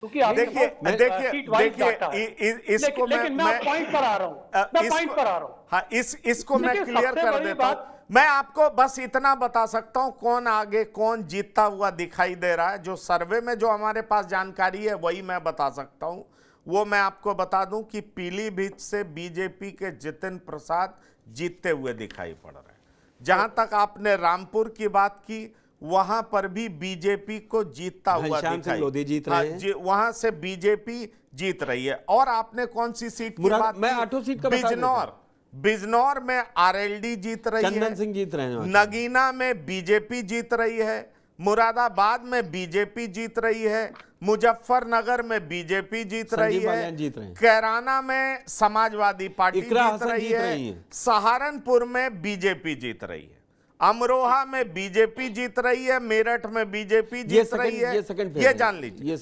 क्योंकि आपके देखिए पास देखिए सीट वाइज डाटा है। इसको लेकिन मैं पॉइंट पर आ रहा हूं, मैं पॉइंट पर आ रहा हूं। हाँ, इसको मैं देखिए, क्लियर सबसे कर बड़ी देता हूं। बात, मैं आपको बस इतना बता सकता हूं कौन आगे कौन जीतता हुआ दिखाई दे रहा है। जो सर्वे में जो हमारे पास जानकारी है वही मैं बता सकता हूं। वो मैं आपको बता दूं कि पीलीभीत से बीजेपी के जितिन प्रसाद जीतते हुए दिखाई पड़ रहे हैं। जहां तक आपने रामपुर की बात की, वहां पर भी बीजेपी को जीतता हुआ घनश्याम सिंह दिखाई, लोधी जीत हाँ, रहे हैं। वहां से बीजेपी जीत रही है। और आपने कौन सी सीट की बात मैं की? 8 सीट का बता देता हूं। बिजनौर में आरएलडी जीत रही है, चंदन सिंह जीत रहे हैं। नगीना में बीजेपी जीत रही है, मुरादाबाद में बीजेपी जीत रही है, मुजफ्फरनगर में बीजेपी जीत रही संजीव है, बालियान जीत रहे हैं। कैराना में समाजवादी पार्टी इकरा जीत हसन रही जीत है, रही है। सहारनपुर में बीजेपी जीत रही है, अमरोहा में बीजेपी जीत रही है, मेरठ में बीजेपी जीत रही है। ये जान लीजिए।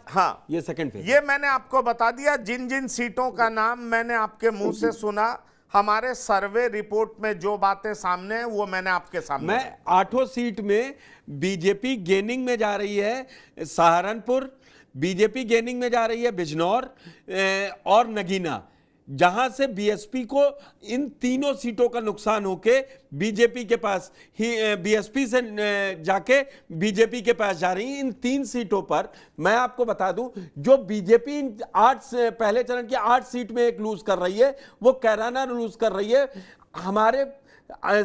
हाँ, ये सेकंड फेज। ये मैंने आपको बता दिया। जिन जिन सीटों का नाम मैंने आपके मुंह से सुना, हमारे सर्वे रिपोर्ट में जो बातें सामने हैं वो मैंने आपके सामने। मैं 8 सीट में बीजेपी गेनिंग में जा रही है। सहारनपुर बीजेपी गेनिंग में जा रही है, बिजनौर और नगीना, जहां से बीएसपी को इन तीनों सीटों का नुकसान होके बीजेपी के पास ही, बीएसपी से जाके बीजेपी के पास जा रही है। इन 3 सीटों पर मैं आपको बता दूं, जो बीजेपी पहले चरण की 8 सीट में एक लूज कर रही है, वो कैराना लूज कर रही है हमारे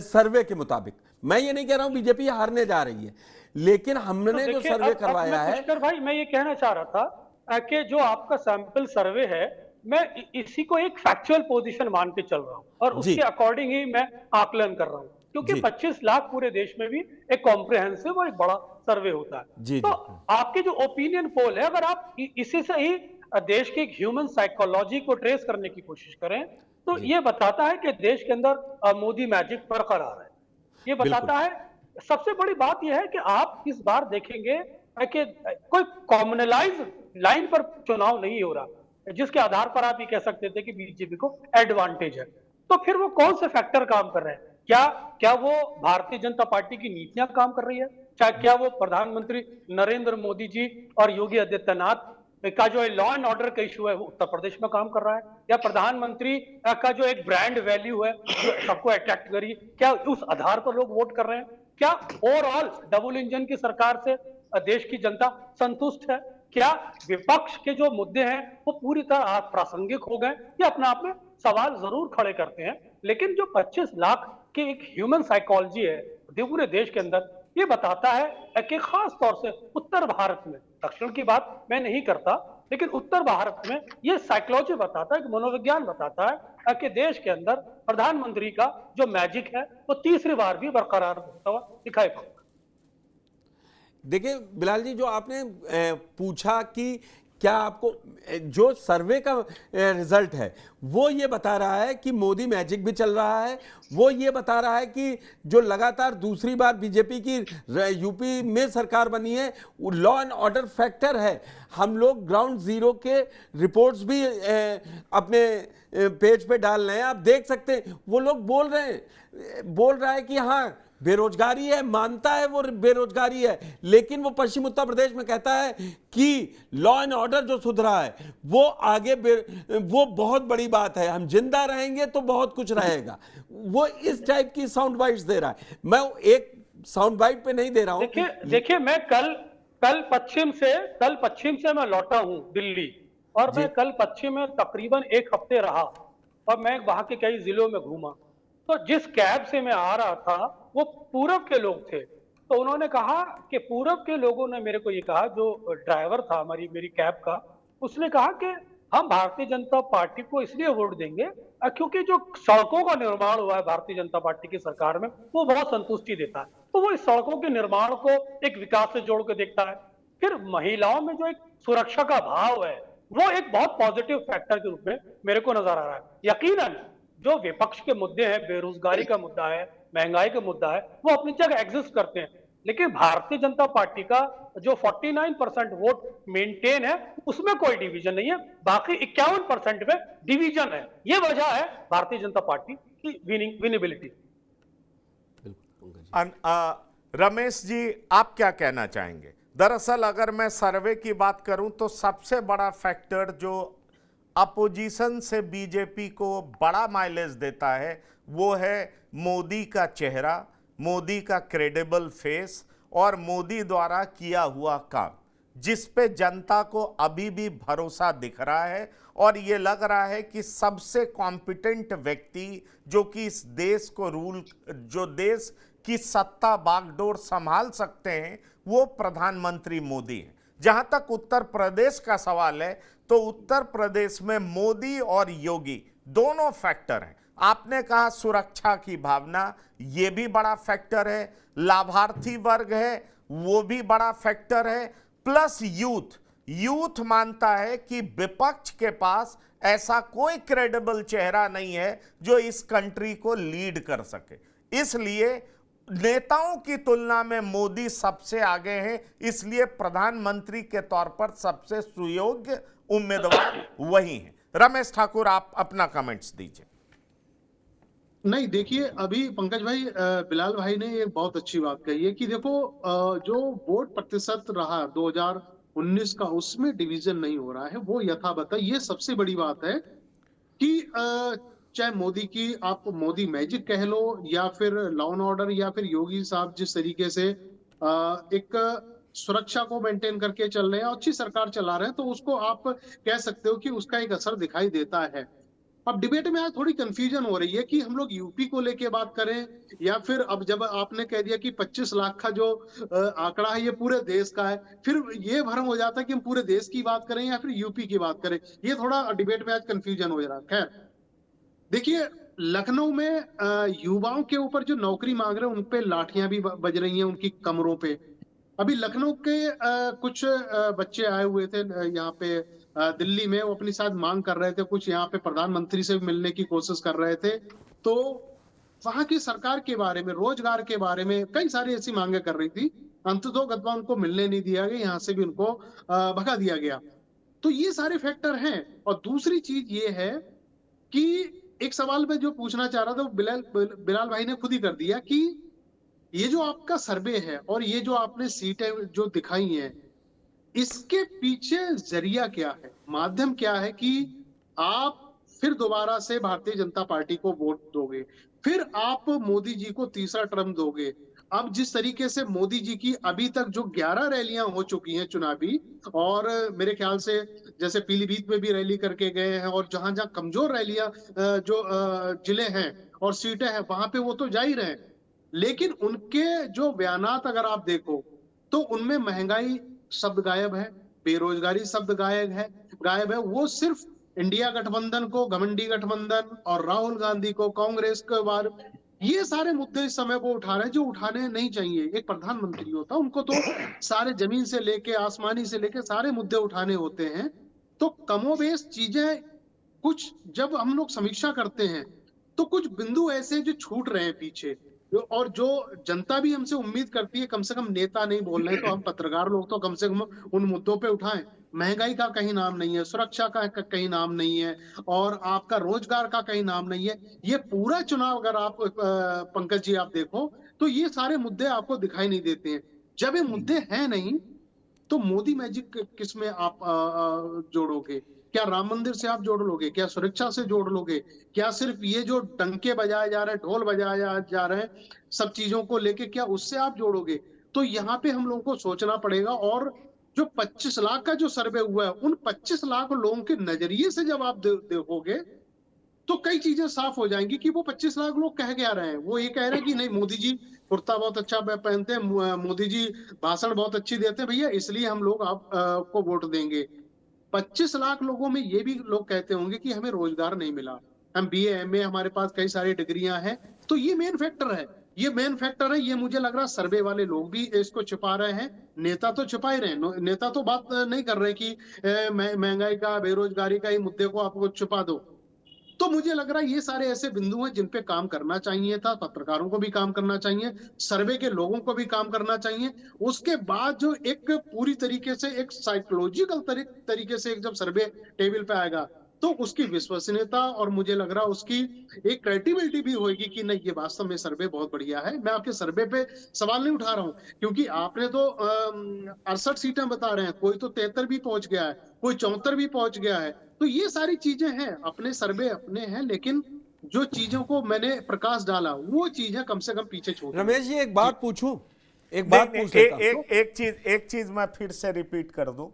सर्वे के मुताबिक। मैं ये नहीं कह रहा हूं बीजेपी हारने जा रही है, लेकिन हमने जो सर्वे करवाया है। पुष्कर भाई, मैं ये कहना चाह रहा था कि जो आपका सैंपल सर्वे है, मैं इसी को एक फैक्चुअल पोजीशन मान के चल रहा हूं और उसके अकॉर्डिंग ही मैं आकलन कर रहा हूं, क्योंकि 25 लाख पूरे देश में भी एक कॉम्प्रिहेंसिव और एक बड़ा सर्वे होता है। तो आपके जो ओपिनियन पोल है, अगर आप इसी से ही देश की ह्यूमन साइकोलॉजी को ट्रेस करने की कोशिश करें, तो ये बताता है कि देश के अंदर मोदी मैजिक बरकरार है। ये बताता है। सबसे बड़ी बात यह है कि आप इस बार देखेंगे कि कोई कॉमनलाइज लाइन पर चुनाव नहीं हो रहा, जिसके आधार पर आप ये कह सकते थे कि बीजेपी को एडवांटेज है। तो फिर वो कौन से फैक्टर काम कर रहे हैं? क्या वो भारतीय जनता पार्टी की नीतियां काम कर रही है? क्या वो प्रधानमंत्री नरेंद्र मोदी जी और योगी आदित्यनाथ का जो लॉ एंड ऑर्डर का इशू है वो उत्तर प्रदेश में काम कर रहा है? या प्रधानमंत्री का जो एक ब्रांड वैल्यू है जो सबको अट्रैक्ट करी, क्या उस आधार पर लोग वोट कर रहे हैं? क्या ओवरऑल डबल इंजन की सरकार से देश की जनता संतुष्ट है? क्या विपक्ष के जो मुद्दे हैं वो पूरी तरह प्रासंगिक हो गए? ये अपने आप में सवाल जरूर खड़े करते हैं। लेकिन जो 25 लाख की एक ह्यूमन साइकोलॉजी है पूरे देश के अंदर, ये बताता है कि खास तौर से उत्तर भारत में, दक्षिण की बात मैं नहीं करता, लेकिन उत्तर भारत में ये साइकोलॉजी बताता है, मनोविज्ञान बताता है कि देश के अंदर प्रधानमंत्री का जो मैजिक है वो तीसरी बार भी बरकरार होता हुआ दिखाई पड़ता है। देखिए बिलाल जी, जो आपने पूछा कि क्या आपको जो सर्वे का रिजल्ट है वो ये बता रहा है कि मोदी मैजिक भी चल रहा है, वो ये बता रहा है कि जो लगातार दूसरी बार बीजेपी की यूपी में सरकार बनी है वो लॉ एंड ऑर्डर फैक्टर है। हम लोग ग्राउंड जीरो के रिपोर्ट्स भी अपने पेज पे डाल रहे हैं, आप देख सकते हैं। वो लोग बोल रहा है कि हाँ बेरोजगारी है, मानता है वो बेरोजगारी है, लेकिन वो पश्चिम उत्तर प्रदेश में कहता है कि लॉ एंड ऑर्डर जो सुधरा है वो आगे वो बहुत बड़ी बात है, हम जिंदा रहेंगे तो बहुत कुछ रहेगा। वो इस टाइप की साउंड बाइट्स दे रहा है। मैं एक साउंड बाइट पे नहीं दे रहा हूं। देखिए मैं कल पश्चिम से मैं लौटा हूं दिल्ली, और मैं कल पश्चिम में तकरीबन 1 हफ्ते रहा और मैं वहां के कई जिलों में घूमा। तो जिस कैब से मैं आ रहा था वो पूरब के लोग थे। तो उन्होंने कहा कि पूरब के लोगों ने मेरे को ये कहा, जो ड्राइवर था मेरी कैब का, उसने कहा कि हम भारतीय जनता पार्टी को इसलिए वोट देंगे क्योंकि जो सड़कों का निर्माण हुआ है भारतीय जनता पार्टी की सरकार में वो बहुत संतुष्टि देता है। तो वो इस सड़कों के निर्माण को एक विकास से जोड़ के देखता है। फिर महिलाओं में जो एक सुरक्षा का भाव है वो एक बहुत पॉजिटिव फैक्टर के रूप में मेरे को नजर आ रहा है। यकीनन जो विपक्ष के मुद्दे हैं, बेरोजगारी का मुद्दा है, महंगाई का मुद्दा है, वो अपनी जगह एग्जिस्ट करते हैं, लेकिन भारतीय जनता पार्टी का जो 49% वोट मेंटेन है उसमें कोई डिवीजन नहीं है, बाकी 51% में डिवीजन है। ये वजह है भारतीय जनता पार्टी की विनिबिलिटी। रमेश जी, आप क्या कहना चाहेंगे? दरअसल अगर मैं सर्वे की बात करूं तो सबसे बड़ा फैक्टर जो अपोजिशन से बीजेपी को बड़ा माइलेज देता है वो है मोदी का चेहरा, मोदी का क्रेडिबल फेस और मोदी द्वारा किया हुआ काम, जिस पे जनता को अभी भी भरोसा दिख रहा है। और ये लग रहा है कि सबसे कॉम्पिटेंट व्यक्ति जो कि इस देश को जो देश की सत्ता बागडोर संभाल सकते हैं वो प्रधानमंत्री मोदी हैं। जहां तक उत्तर प्रदेश का सवाल है तो उत्तर प्रदेश में मोदी और योगी दोनों फैक्टर हैं। आपने कहा सुरक्षा की भावना, ये भी बड़ा फैक्टर है, लाभार्थी वर्ग है वो भी बड़ा फैक्टर है, प्लस यूथ मानता है कि विपक्ष के पास ऐसा कोई क्रेडिबल चेहरा नहीं है जो इस कंट्री को लीड कर सके। इसलिए नेताओं की तुलना में मोदी सबसे आगे हैं, इसलिए प्रधानमंत्री के तौर पर सबसे सुयोग्य उम्मीदवार वही हैं। रमेश ठाकुर, आप अपना कमेंट्स दीजिए। नहीं, देखिए, अभी पंकज भाई, बिलाल भाई ने एक बहुत अच्छी बात कही है कि देखो, जो वोट प्रतिशत रहा 2019 का, उसमें डिवीजन नहीं हो रहा है, वो यथावत है। ये सबसे बड़ी बात है कि चाहे मोदी की आप मोदी मैजिक कह लो या फिर लॉ एंड ऑर्डर, या फिर योगी साहब जिस तरीके से एक सुरक्षा को मेंटेन करके चल रहे हैं, अच्छी सरकार चला रहे हैं, तो उसको आप कह सकते हो कि उसका एक असर दिखाई देता है। अब डिबेट में आज थोड़ी कंफ्यूजन हो रही है कि हम लोग यूपी को लेके बात करें, या फिर अब जब आपने कह दिया कि 25 लाख का जो आंकड़ा है ये पूरे देश का है, फिर ये भ्रम हो जाता है कि हम पूरे देश की बात करें या फिर यूपी की बात करें। ये थोड़ा डिबेट में आज कंफ्यूजन हो रहा है। खैर, देखिए, लखनऊ में युवाओं के ऊपर जो नौकरी मांग रहे हैं उन पे लाठियां भी बज रही हैं उनकी कमरों पे। अभी लखनऊ के कुछ बच्चे आए हुए थे यहाँ पे दिल्ली में, वो अपनी साथ मांग कर रहे थे, कुछ यहाँ पे प्रधानमंत्री से मिलने की कोशिश कर रहे थे। तो वहां की सरकार के बारे में, रोजगार के बारे में कई सारी ऐसी मांगे कर रही थी। अंततोगत्वा उनको मिलने नहीं दिया गया, यहाँ से भी उनको भगा दिया गया। तो ये सारे फैक्टर हैं। और दूसरी चीज ये है कि एक सवाल मैं जो पूछना चाह रहा था वो बिलाल भाई ने खुद ही कर दिया कि ये जो आपका सर्वे है और ये जो आपने सीटें जो दिखाई हैं, इसके पीछे जरिया क्या है, माध्यम क्या है कि आप फिर दोबारा से भारतीय जनता पार्टी को वोट दोगे, फिर आप मोदी जी को तीसरा टर्म दोगे। अब जिस तरीके से मोदी जी की अभी तक जो 11 रैलियां हो चुकी हैं चुनावी, और मेरे ख्याल से जैसे पीलीभीत में भी रैली करके गए हैं, और जहां जहां कमजोर रैलियां जो जिले हैं और सीटें हैं वहां पे वो तो जा ही रहे हैं, लेकिन उनके जो बयानात अगर आप देखो तो उनमें महंगाई शब्द गायब है, बेरोजगारी शब्द गायब है। वो सिर्फ इंडिया गठबंधन को, घमंडी गठबंधन, और राहुल गांधी को, कांग्रेस के बारे, ये सारे मुद्दे इस समय वो उठा रहे हैं जो उठाने नहीं चाहिए। एक प्रधानमंत्री होता, उनको तो सारे जमीन से लेके आसमानी से लेके सारे मुद्दे उठाने होते हैं। तो कमोबेश चीजें कुछ जब हम लोग समीक्षा करते हैं तो कुछ बिंदु ऐसे जो छूट रहे हैं पीछे, और जो जनता भी हमसे उम्मीद करती है, कम से कम नेता नहीं बोल रहे तो हम पत्रकार लोग तो कम से कम उन मुद्दों पे उठाएं। महंगाई का कहीं नाम नहीं है, सुरक्षा का कहीं नाम नहीं है, और आपका रोजगार का कहीं नाम नहीं है। ये पूरा चुनाव अगर आप पंकज जी आप देखो तो ये सारे मुद्दे आपको दिखाई नहीं देते हैं। जब ये मुद्दे हैं नहीं तो मोदी मैजिक किस में आप जोड़ोगे? क्या राम मंदिर से आप जोड़ लोगे? क्या सुरक्षा से जोड़ लोगे? क्या सिर्फ ये जो डंके बजाए जा रहे हैं, ढोल बजाए जा रहे हैं सब चीजों को लेके, क्या उससे आप जोड़ोगे? तो यहाँ पे हम लोगों को सोचना पड़ेगा। और जो 25 लाख का जो सर्वे हुआ है, उन 25 लाख लोगों के नजरिए से जब आप देखोगे तो कई चीजें साफ हो जाएंगी कि वो 25 लाख लोग कह क्या रहे हैं। वो ये कह रहे हैं कि नहीं, मोदी जी कुर्ता बहुत अच्छा पहनते हैं, मोदी जी भाषण बहुत अच्छी देते हैं भैया, इसलिए हम लोग आपको वोट देंगे। 25 लाख लोगों में ये भी लोग कहते होंगे कि हमें रोजगार नहीं मिला, हम बीए एमए, हमारे पास कई सारी डिग्रियां हैं। तो ये मेन फैक्टर है, ये मेन फैक्टर है। ये मुझे लग रहा सर्वे वाले लोग भी इसको छिपा रहे हैं, नेता तो छिपा ही रहे हैं। नेता तो बात नहीं कर रहे कि महंगाई का, बेरोजगारी का, ये मुद्दे को आपको छिपा दो। तो मुझे लग रहा है ये सारे ऐसे बिंदु हैं जिन पे काम करना चाहिए था, पत्रकारों को भी काम करना चाहिए, सर्वे के लोगों को भी काम करना चाहिए। उसके बाद जो एक पूरी तरीके से एक साइकोलॉजिकल तरीके से एक जब सर्वे टेबल पे आएगा तो उसकी विश्वसनीयता और मुझे लग रहा उसकी एक क्रेडिबिलिटी भी होगी कि नहीं, ये वास्तव में सर्वे बहुत बढ़िया है। मैं आपके सर्वे पे सवाल नहीं उठा रहा हूँ, क्योंकि आपने तो 68 सीटें बता रहे हैं, कोई तो 73 भी पहुंच गया है, कोई 74 भी पहुंच गया है। तो ये सारी चीजें हैं, अपने सर्वे अपने हैं, लेकिन जो चीजों को मैंने प्रकाश डाला वो चीजें कम से कम पीछे छोड़ रमेश जी, एक बात पूछूं, एक नहीं, बात नहीं, पूछ लेता हूं। एक चीज मैं फिर से रिपीट कर दूं।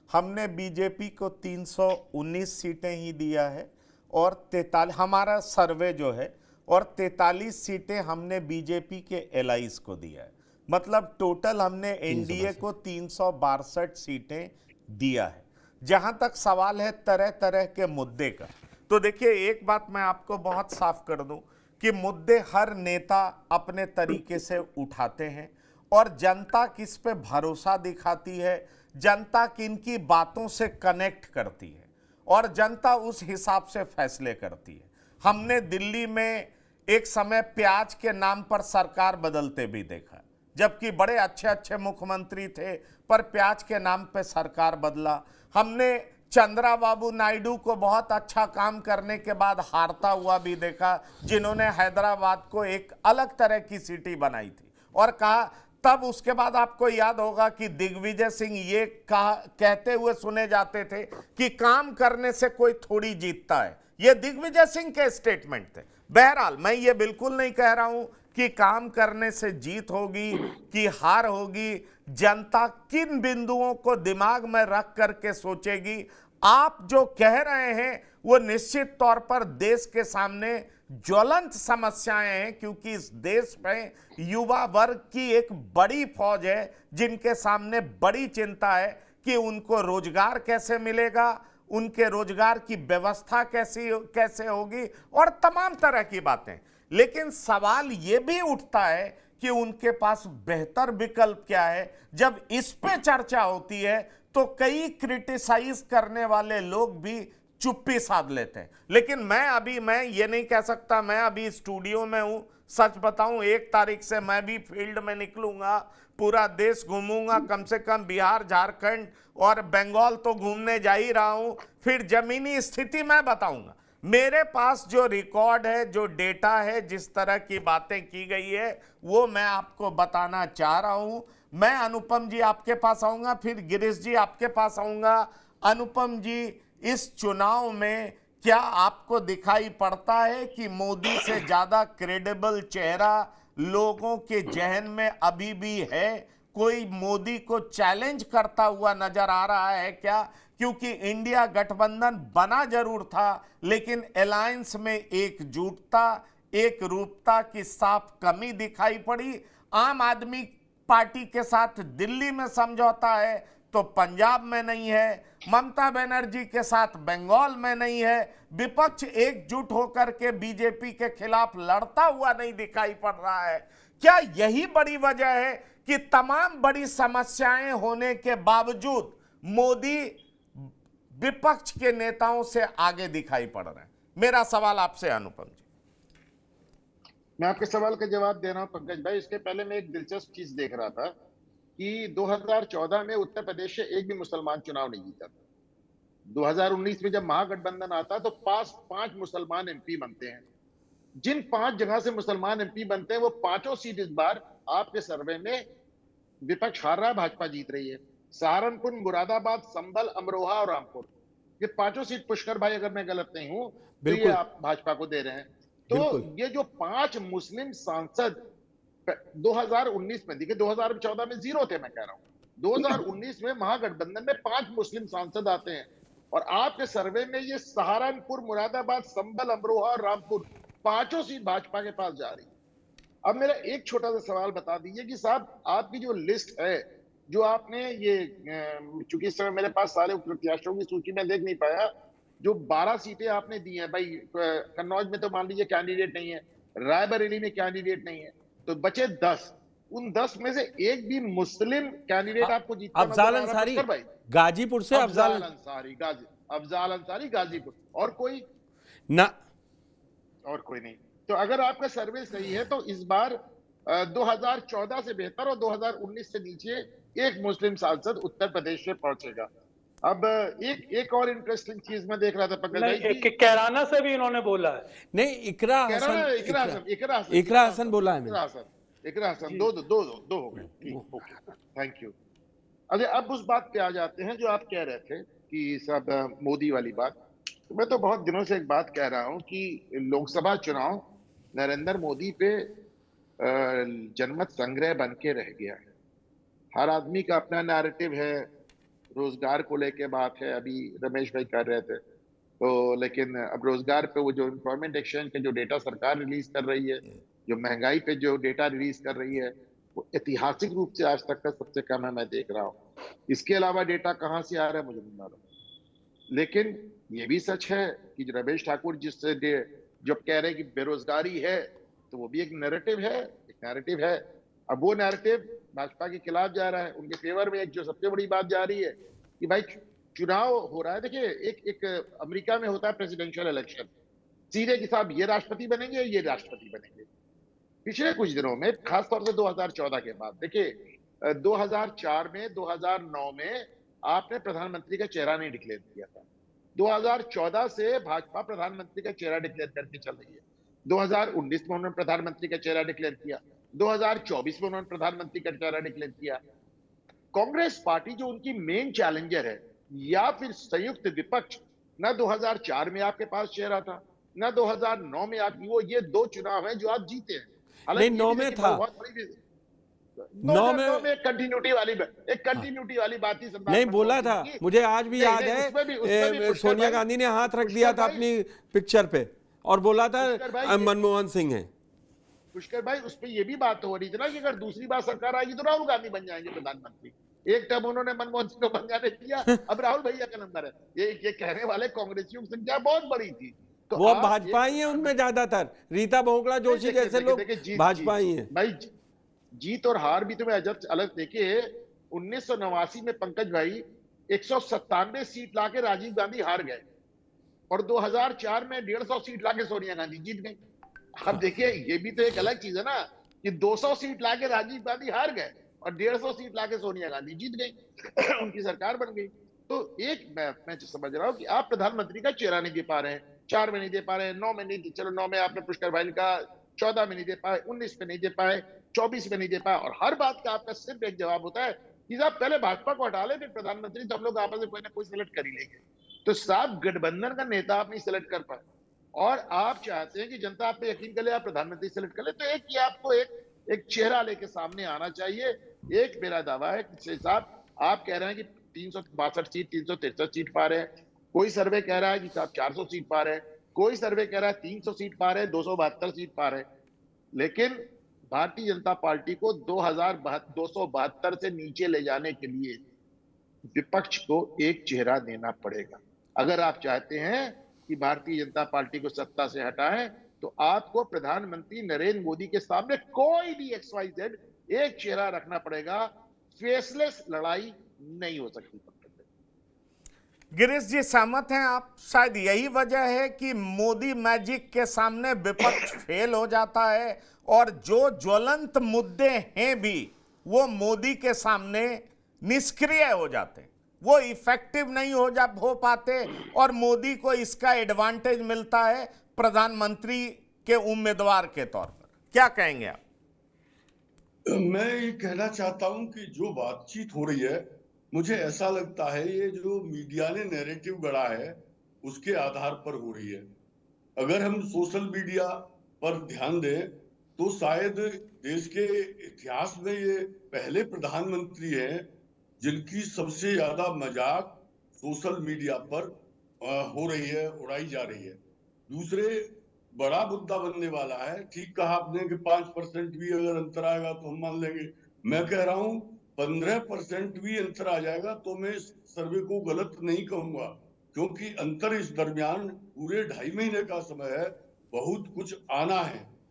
हमने बीजेपी को 319 सीटें ही दिया है और 43 हमारा सर्वे जो है, और 43 सीटें हमने बीजेपी के एलाइज को दिया है। मतलब टोटल हमने एनडीए को 362 सीटें दिया है। जहां तक सवाल है तरह तरह के मुद्दे का, तो देखिए एक बात मैं आपको बहुत साफ कर दूं कि मुद्दे हर नेता अपने तरीके से उठाते हैं और जनता किस पे भरोसा दिखाती है, जनता किनकी बातों से कनेक्ट करती है और जनता उस हिसाब से फैसले करती है। हमने दिल्ली में एक समय प्याज के नाम पर सरकार बदलते भी देखा, जबकि बड़े अच्छे अच्छे मुख्यमंत्री थे, पर प्याज के नाम पे सरकार बदला। हमने चंद्राबाबू नायडू को बहुत अच्छा काम करने के बाद हारता हुआ भी देखा, जिन्होंने हैदराबाद को एक अलग तरह की सिटी बनाई थी और कहा, तब उसके बाद आपको याद होगा कि दिग्विजय सिंह ये कहते हुए सुने जाते थे कि काम करने से कोई थोड़ी जीतता है। ये दिग्विजय सिंह के स्टेटमेंट थे। बहरहाल मैं ये बिल्कुल नहीं कह रहा हूं कि काम करने से जीत होगी कि हार होगी। जनता किन बिंदुओं को दिमाग में रख करके सोचेगी। आप जो कह रहे हैं वो निश्चित तौर पर देश के सामने ज्वलंत समस्याएं हैं, क्योंकि इस देश में युवा वर्ग की एक बड़ी फौज है जिनके सामने बड़ी चिंता है कि उनको रोजगार कैसे मिलेगा, उनके रोजगार की व्यवस्था कैसे होगी और तमाम तरह की बातें। लेकिन सवाल ये भी उठता है कि उनके पास बेहतर विकल्प क्या है। जब इस पे चर्चा होती है तो कई क्रिटिसाइज करने वाले लोग भी चुप्पी साध लेते हैं। लेकिन मैं ये नहीं कह सकता, मैं अभी स्टूडियो में हूं। सच बताऊं, 1 तारीख से मैं भी फील्ड में निकलूंगा, पूरा देश घूमूंगा, कम से कम बिहार, झारखंड और बंगाल तो घूमने जा ही रहा हूं। फिर जमीनी स्थिति मैं बताऊंगा। मेरे पास जो रिकॉर्ड है, जो डेटा है, जिस तरह की बातें की गई है, वो मैं आपको बताना चाह रहा हूं। मैं अनुपम जी आपके पास आऊंगा, फिर गिरीश जी आपके पास आऊंगा। अनुपम जी, इस चुनाव में क्या आपको दिखाई पड़ता है कि मोदी से ज्यादा क्रेडिबल चेहरा लोगों के जहन में अभी भी है? कोई मोदी को चैलेंज करता हुआ नजर आ रहा है क्या? क्योंकि इंडिया गठबंधन बना जरूर था, लेकिन अलायंस में एकजुटता, एक रूपता की साफ कमी दिखाई पड़ी। आम आदमी पार्टी के साथ दिल्ली में समझौता है तो पंजाब में नहीं है, ममता बनर्जी के साथ बंगाल में नहीं है, विपक्ष एकजुट होकर के बीजेपी के खिलाफ लड़ता हुआ नहीं दिखाई पड़ रहा है। क्या यही बड़ी वजह है कि तमाम बड़ी समस्याएं होने के बावजूद मोदी विपक्ष के नेताओं से आगे दिखाई पड़ रहे हैं? मेरा सवाल आपसे अनुपम जी। मैं आपके सवाल का जवाब दे रहा हूं पंकज भाई। इसके पहले मैं एक दिलचस्प चीज देख रहा था कि 2014 में उत्तर प्रदेश से एक भी मुसलमान चुनाव नहीं जीता था। 2019 में जब महागठबंधन आता तो 5 मुसलमान एमपी बनते हैं। जिन 5 जगह से मुसलमान एमपी बनते हैं वो 5 सीट इस बार आपके सर्वे में विपक्ष हार रहा है, भाजपा जीत रही है। सहारनपुर, मुरादाबाद, संभल, अमरोहा और रामपुर, ये 5 सीट पुष्कर भाई अगर मैं गलत नहीं हूं तो ये आप भाजपा को दे रहे हैं। तो ये जो 5 मुस्लिम सांसद 2019 में दिखे, 2014 में 0 थे, मैं कह रहा हूं 2019 में महागठबंधन में 5 मुस्लिम सांसद आते हैं और आपके सर्वे में ये सहारनपुर, मुरादाबाद, संभल, अमरोहा और रामपुर 5 सीट भाजपा के पास जा रही है। अब मेरा एक छोटा सा सवाल बता दीजिए कि साहब आपकी जो लिस्ट है, जो आपने ये, चूंकि इस समय मेरे पास सारे प्रत्याशियों की सूची में देख नहीं पाया, जो 12 सीटें आपने दी हैं भाई, कन्नौज में तो मान लीजिए कैंडिडेट नहीं है, रायबरेली में कैंडिडेट नहीं है, तो बचे 10। उन 10 में से एक भी मुस्लिम कैंडिडेट आपको जीतता अफजाल अंसारी भाई? गाजीपुर से अफजाल अंसारी गाजीपुर, और कोई ना, और कोई नहीं। तो अगर आपका सर्वे सही है तो इस बार 2014 से बेहतर और 2019 से नीचे एक मुस्लिम सांसद उत्तर प्रदेश से पहुंचेगा। अब एक और इंटरेस्टिंग चीज मैं देख रहा था पंकज भाई नहीं, कैराना से भी इन्होंने बोला है। नहीं, इकरा कह रहा ना हसन, इकरा इकरा हसन बोला है मैंने। इकरा हसन दो हो गए, ठीक, ओके, थैंक यू। अरे अब उस बात पे आ जाते हैं जो आप कह रहे थे कि सब मोदी वाली बात। तो मैं तो बहुत दिनों से एक बात कह रहा हूं कि लोकसभा चुनाव नरेंद्र मोदी पे जनमत संग्रह बन के रह गया है। हर आदमी का अपना नैरेटिव है, रोजगार को लेके बात है, अभी रमेश भाई कर रहे थे तो, लेकिन अब रोजगार पे वो जो एम्प्लॉयमेंट एक्सचेंज के जो डेटा सरकार रिलीज कर रही है, जो महंगाई पे जो डेटा रिलीज कर रही है, वो ऐतिहासिक रूप से आज तक का सबसे कम है, मैं देख रहा हूँ। इसके अलावा डेटा कहाँ से आ रहा है मुझे नहीं मालूम। लेकिन ये भी सच है कि रमेश ठाकुर जिससे जब कह रहे हैं कि बेरोजगारी है, तो वो भी एक नैरेटिव है, अब वो नैरेटिव भाजपा के खिलाफ जा रहा है, उनके फेवर में एक जो सबसे बड़ी बात जा रही है कि भाई चुनाव हो रहा है। देखिए एक अमेरिका में होता है प्रेसिडेंशियल इलेक्शन, सीधे कि साहब ये राष्ट्रपति बनेंगे, ये राष्ट्रपति बनेंगे। पिछले कुछ दिनों में, खासतौर से 2014 के बाद, देखिए 2004 में 2009 में आपने प्रधानमंत्री का चेहरा नहीं डिक्लेयर किया था। 2014 से भाजपा प्रधानमंत्री का चेहरा डिक्लेयर करके चल रही है। 2019 में उन्होंने प्रधानमंत्री का चेहरा डिक्लेयर किया, 2024 में उन्होंने प्रधानमंत्री का चेहरा डिक्लेयर किया। कांग्रेस पार्टी जो उनकी मेन चैलेंजर है, या फिर संयुक्त विपक्ष, ना 2004 में आपके पास चेहरा था, ना 2009 में आप, वो ये दो चुनाव हैं जो आप जीते हैं। नहीं, 9 में था, 9 में कंटिन्यूटी वाली बात ही नहीं बोला था, मुझे आज भी याद है सोनिया गांधी ने हाथ रख दिया था अपनी पिक्चर पे और बोला था मनमोहन सिंह है। पुष्कर भाई, उस पर यह भी बात हो रही थी ना कि अगर दूसरी बार सरकार आएगी तो राहुल गांधी बन जाएंगे प्रधानमंत्री। एक टर्म उन्होंने मनमोहन सिंह को बन जाने दिया, अब राहुल भैया का नंबर है। ये कहने वाले कांग्रेसियों की संख्या बहुत बड़ी थी। तो वो भाजपा ही है उनमें ज्यादातर, रीता बहुगुणा जोशी जैसे लोग भाजपा ही है भाई। जीत और हार भी तुम्हें अलग देखिए। 1989 में पंकज भाई 197 सीट लाके राजीव गांधी हार गए, और 2004 में 150 सीट लाके सोनिया गांधी जीत गई। अब देखिए ये भी तो एक अलग चीज है ना कि 200 सीट लाके राजीव गांधी हार गए और 150 सीट लाके सोनिया गांधी जीत गई उनकी सरकार बन गई। तो एक मैं समझ रहा हूं कि आप प्रधानमंत्री का चेहरा नहीं दे पा रहे हैं, 4 में नहीं दे पा रहे हैं, 9 में नहीं, चलो 9 में आपने पुष्कर भाई का, 14 में नहीं दे पाए, 19 में नहीं दे पाए, 24 में नहीं दे पाए, और हर बात का आपका सिर्फ एक जवाब होता है कि साहब पहले भाजपा को हटा ले, फिर प्रधानमंत्री तो हम लोग आपस में कोई ना कोई सिलेक्ट कर ही लेंगे। तो साहब गठबंधन का नेता आप नहीं सिलेक्ट कर पाए, और आप चाहते हैं कि जनता आप पे यकीन कर ले, आप प्रधानमंत्री सेलेक्ट कर ले, तो एक ही आपको एक चेहरा लेके सामने आना चाहिए। एक मेरा दावा है कि साहब आप कह रहे हैं कि 362 सीट, 363 सीट पा रहे हैं, कोई सर्वे कह रहा है कि साहब 400 सीट पा रहे हैं, कोई सर्वे कह रहा है 300 सीट पा रहे हैं, 272 सीट पा रहे हैं। लेकिन भारतीय जनता पार्टी को 272 से नीचे ले जाने के लिए विपक्ष को एक चेहरा देना पड़ेगा। अगर आप चाहते हैं कि भारतीय जनता पार्टी को सत्ता से हटाएं, तो आपको प्रधानमंत्री नरेंद्र मोदी के सामने कोई भी XYZ एक चेहरा रखना पड़ेगा। फेसलेस लड़ाई नहीं हो सकती। गिरीश जी सहमत हैं आप? शायद यही वजह है कि मोदी मैजिक के सामने विपक्ष फेल हो जाता है, और जो ज्वलंत मुद्दे हैं भी वो मोदी के सामने निष्क्रिय हो जाते हैं, वो इफेक्टिव नहीं हो पाते, और मोदी को इसका एडवांटेज मिलता है प्रधानमंत्री के उम्मीदवार के तौर पर। क्या कहेंगे आप? मैं ये कहना चाहता हूं कि जो बातचीत हो रही है, मुझे ऐसा लगता है ये जो मीडिया ने नैरेटिव गढ़ा है उसके आधार पर हो रही है। अगर हम सोशल मीडिया पर ध्यान दें तो शायद देश के इतिहास में ये पहले प्रधानमंत्री हैं जिनकी सबसे ज्यादा मजाक सोशल मीडिया पर हो रही है, उड़ाई जा रही है। दूसरे बड़ा मुद्दा बनने वाला है, ठीक कहा आपने कि 5% भी अगर अंतर आएगा तो हम मान लेंगे। मैं कह रहा हूं 15% भी अंतर आ जाएगा तो मैं इस सर्वे को गलत नहीं कहूंगा, क्योंकि अंतर इस दरमियान पूरे 2.5 महीने का समय है, बहुत कुछ आना है।